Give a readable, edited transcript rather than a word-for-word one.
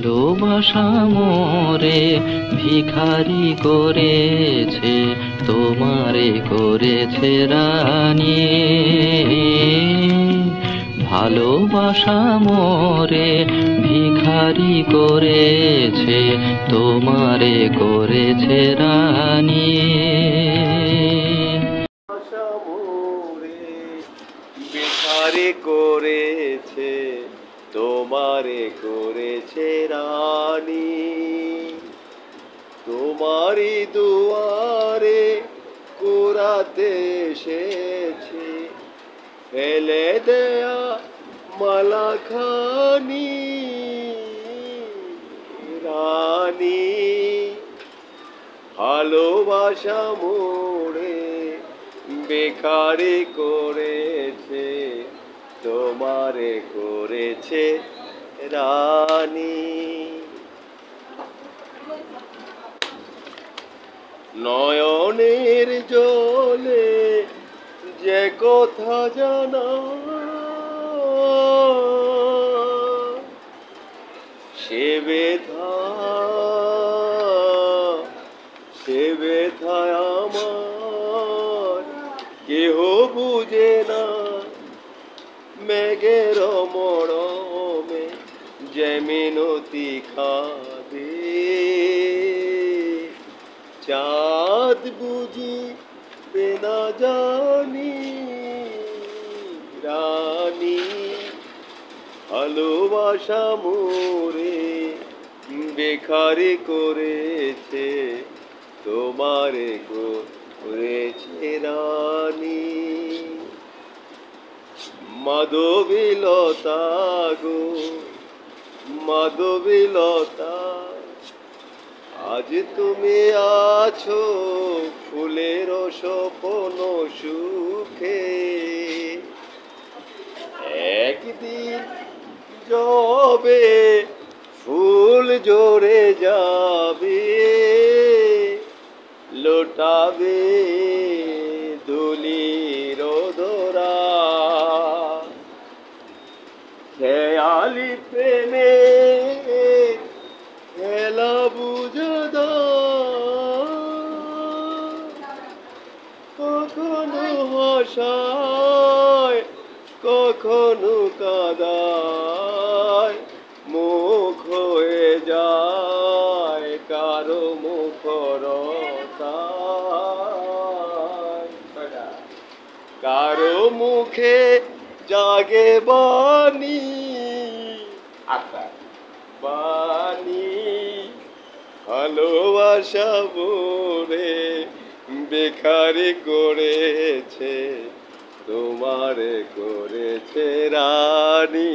ভালোবাসা মোরে ভিখারি করেছে, তোমারে করেছে রানী। ভালোবাসা মোরে ভিখারি করেছে, তোমারে করেছে রানী। ভিখারি করেছে, তোমারে করেছে রানী। তোমারই দুয়ারে কুরাতে এসেছি, ফেলে দেয়া মালাখানি রানী। ভালোবাসা মোরে বেকারি করেছে, তোমারে করেছে রানী। নয়নের জলে যে কথা জানা, সে ব্যথায় আমার কেহ বুঝে না। মেঘের মরমে যে মিনতি খাবে, চাঁদ বুঝি বেনা জানি রানী। ভালোবাসা মোরে বেকারি করেছে, তোমারে করেছে রানী। মাধবীলতা গো মাধবীলতা, আজ তুমি আছো ফুলের স্বপ্ন সুখে। একদিন যবে ফুল ঝরে যাবে, লোটাবে ধুলির ধরা। খেয়ালি প্রেমে খেলা বুঝদা, কখনো হাসায় কখনো কাঁদায়, মুখ হয়ে যায় কারো মুখরতায়। কারো মুখে জাগে বাণী, বাণী। ভালোবাসা মোরে বেকারি করেছে, তোমারে করেছে রানী।